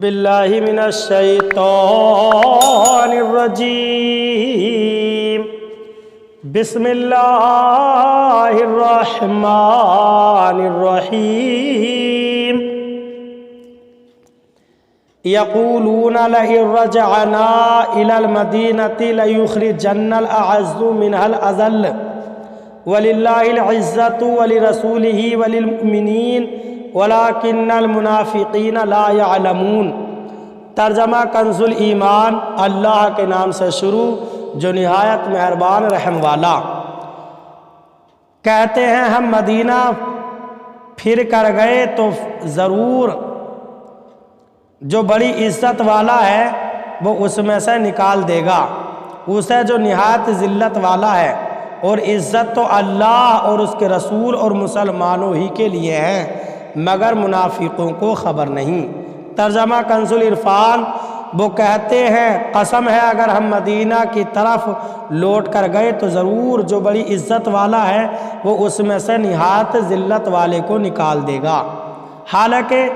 باللہ من الشیطان الرجیم بسم اللہ الرحمن الرحیم یقولون لئن رجعنا الى المدینة لیخرجن الاعز منها الاذل وللہ العزة ولرسولہ وللمؤمنین وَلَكِنَّ الْمُنَافِقِينَ لَا يَعْلَمُونَ۔ ترجمہ کنز الایمان، اللہ کے نام سے شروع جو نہایت مہربان رحم والا۔ کہتے ہیں ہم مدینہ پھر کر گئے تو ضرور جو بڑی عزت والا ہے وہ اس میں سے نکال دے گا اسے جو نہایت ذلت والا ہے، اور عزت تو اللہ اور اس کے رسول اور مسلمانوں ہی کے لیے ہے، مگر منافقوں کو خبر نہیں۔ ترجمہ کنز العرفان، وہ کہتے ہیں قسم ہے اگر ہم مدینہ کی طرف لوٹ کر گئے تو ضرور جو بڑی عزت والا ہے وہ اس میں سے نہایت ذلت والے کو نکال دے گا، حالانکہ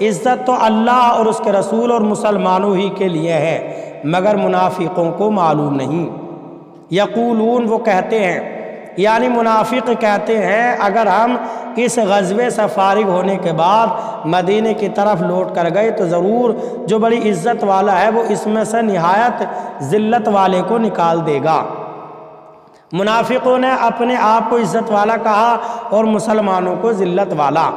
عزت تو اللہ اور اس کے رسول اور مسلمانوں ہی کے لیے ہے، مگر منافقوں کو معلوم نہیں۔ یقولون، وہ کہتے ہیں یعنی منافق کہتے ہیں اگر ہم اس غزوے سے فارغ ہونے کے بعد مدینے کی طرف لوٹ کر گئے تو ضرور جو بڑی عزت والا ہے وہ اس میں سے نہایت ذلت والے کو نکال دے گا۔ منافقوں نے اپنے آپ کو عزت والا کہا اور مسلمانوں کو ذلت والا۔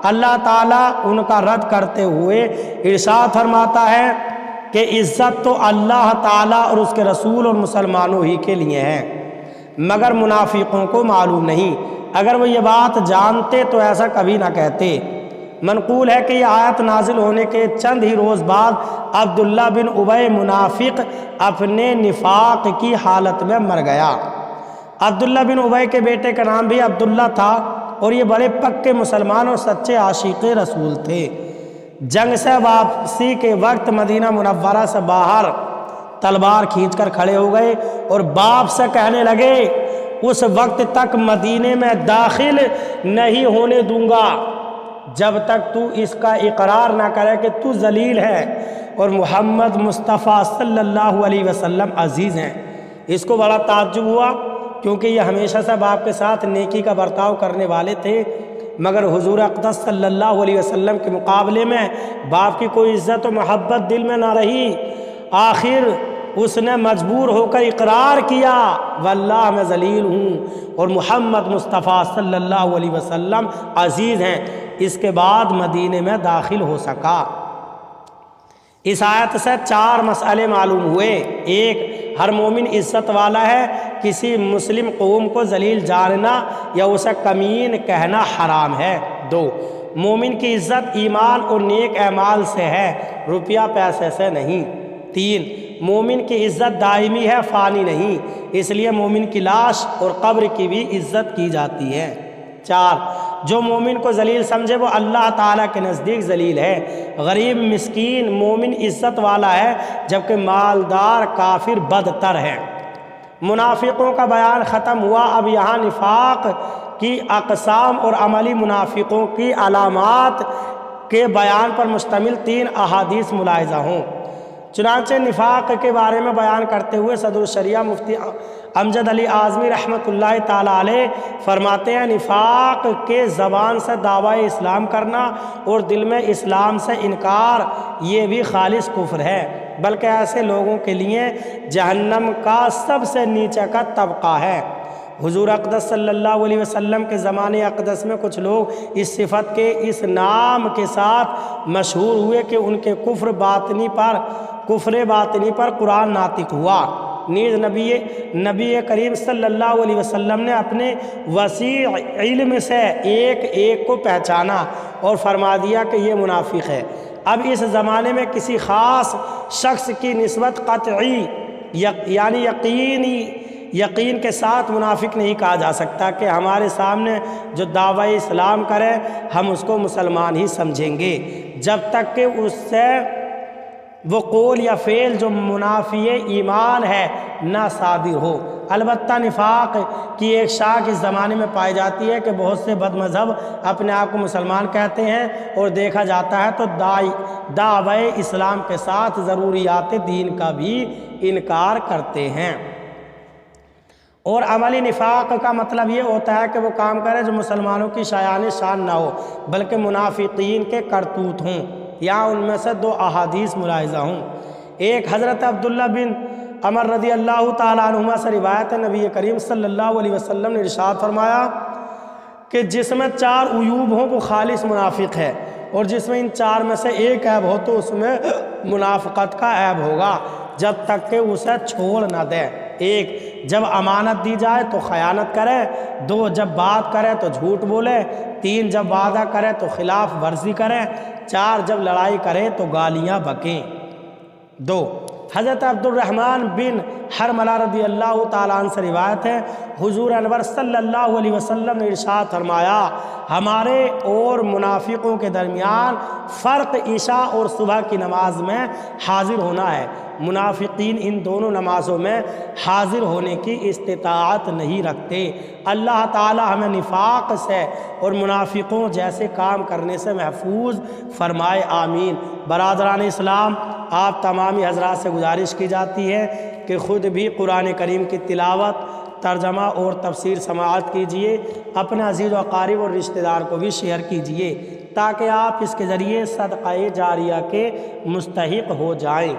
اللہ تعالیٰ ان کا رد کرتے ہوئے ارشاد فرماتا ہے کہ عزت تو اللہ تعالیٰ اور اس کے رسول اور مسلمانوں ہی کے لیے ہے، مگر منافقوں کو معلوم نہیں۔ اگر وہ یہ بات جانتے تو ایسا کبھی نہ کہتے۔ منقول ہے کہ یہ آیت نازل ہونے کے چند ہی روز بعد عبداللہ بن ابی منافق اپنے نفاق کی حالت میں مر گیا۔ عبداللہ بن ابی کے بیٹے کا نام بھی عبداللہ تھا، اور یہ بڑے پکے مسلمان اور سچے عاشق رسول تھے۔ جنگ سے واپسی کے وقت مدینہ منورہ سے باہر تلوار کھینچ کر کھڑے ہو گئے اور باپ سے کہنے لگے اس وقت تک مدینے میں داخل نہیں ہونے دوں گا جب تک تو اس کا اقرار نہ کرے کہ تو ذلیل ہے اور محمد مصطفیٰ صلی اللہ علیہ وسلم عزیز ہیں۔ اس کو بڑا تعجب ہوا کیونکہ یہ ہمیشہ سے باپ کے ساتھ نیکی کا برتاؤ کرنے والے تھے، مگر حضور اقدس صلی اللہ علیہ وسلم کے مقابلے میں باپ کی کوئی عزت و محبت دل میں نہ رہی۔ آخر اس نے مجبور ہو کر اقرار کیا واللہ میں ذلیل ہوں اور محمد مصطفیٰ صلی اللہ علیہ وسلم عزیز ہیں۔ اس کے بعد مدینے میں داخل ہو سکا۔ اس آیت سے 4 مسئلے معلوم ہوئے۔ ایک، ہر مومن عزت والا ہے، کسی مسلم قوم کو ذلیل جاننا یا اسے کمین کہنا حرام ہے۔ 2، مومن کی عزت ایمان اور نیک اعمال سے ہے، روپیہ پیسے سے نہیں۔ 3، مومن کی عزت دائمی ہے، فانی نہیں، اس لیے مومن کی لاش اور قبر کی بھی عزت کی جاتی ہے۔ 4، جو مومن کو ذلیل سمجھے وہ اللہ تعالیٰ کے نزدیک ذلیل ہے۔ غریب مسکین مومن عزت والا ہے، جبکہ مالدار کافر بدتر ہے۔ منافقوں کا بیان ختم ہوا، اب یہاں نفاق کی اقسام اور عملی منافقوں کی علامات کے بیان پر مشتمل 3 احادیث ملاحظہ ہوں۔ چنانچہ نفاق کے بارے میں بیان کرتے ہوئے صدر الشریعہ مفتی امجد علی اعظمی رحمۃ اللہ تعالیٰ علیہ فرماتے ہیں نفاق کے زبان سے دعویٰ اسلام کرنا اور دل میں اسلام سے انکار یہ بھی خالص کفر ہے، بلکہ ایسے لوگوں کے لیے جہنم کا سب سے نیچے کا طبقہ ہے۔ حضور اقدس صلی اللہ علیہ وسلم کے زمانے اقدس میں کچھ لوگ اس صفت کے اس نام کے ساتھ مشہور ہوئے کہ ان کے کفر باطنی پر قرآن ناطق ہوا۔ نیز نبی کریم صلی اللہ علیہ وسلم نے اپنے وسیع علم سے ایک ایک کو پہچانا اور فرما دیا کہ یہ منافق ہے۔ اب اس زمانے میں کسی خاص شخص کی نسبت قطعی یعنی یقین کے ساتھ منافق نہیں کہا جا سکتا کہ ہمارے سامنے جو دعویٰ اسلام کرے ہم اس کو مسلمان ہی سمجھیں گے، جب تک کہ اس سے وہ قول یا فعل جو منافی ایمان ہے نہ صادر ہو۔ البتہ نفاق کی ایک شاخ اس زمانے میں پائی جاتی ہے کہ بہت سے بد مذہب اپنے آپ کو مسلمان کہتے ہیں اور دیکھا جاتا ہے تو دعوی اسلام کے ساتھ ضروریات دین کا بھی انکار کرتے ہیں۔ اور عملی نفاق کا مطلب یہ ہوتا ہے کہ وہ کام کرے جو مسلمانوں کی شایان شان نہ ہو بلکہ منافقین کے کرتوت ہوں، یا ان میں سے دو احادیث ملاحظہ ہوں۔ ایک حضرت عبداللہ بن عمر رضی اللہ تعالیٰ عنہما سے روایت ہے، نبی کریم صلی اللہ علیہ وسلم نے ارشاد فرمایا کہ جس میں 4 عیوب ہوں وہ خالص منافق ہے، اور جس میں ان 4 میں سے ایک عیب ہو تو اس میں منافقت کا عیب ہوگا جب تک کہ اسے چھوڑ نہ دے۔ 1، جب امانت دی جائے تو خیانت کرے۔ 2، جب بات کرے تو جھوٹ بولے۔ 3، جب وعدہ کرے تو خلاف ورزی کرے۔ 4، جب لڑائی کرے تو گالیاں بکیں۔ 2، حضرت عبد الرحمن بن حرملہ رضی اللہ تعالیٰ عنہ سے روایت ہے، حضور انور صلی اللہ علیہ وسلم نے ارشاد فرمایا، ہمارے اور منافقوں کے درمیان فرق عشاء اور صبح کی نماز میں حاضر ہونا ہے۔ منافقین ان دونوں نمازوں میں حاضر ہونے کی استطاعت نہیں رکھتے۔ اللہ تعالی ہمیں نفاق سے اور منافقوں جیسے کام کرنے سے محفوظ فرمائے، آمین۔ برادران اسلام، آپ تمامی حضرات سے گزارش کی جاتی ہے کہ خود بھی قرآن کریم کی تلاوت، ترجمہ اور تفسیر سماعت کیجئے، اپنے عزیز و اقارب اور رشتہ دار کو بھی شیئر کیجئے تاکہ آپ اس کے ذریعے صدقہ جاریہ کے مستحق ہو جائیں۔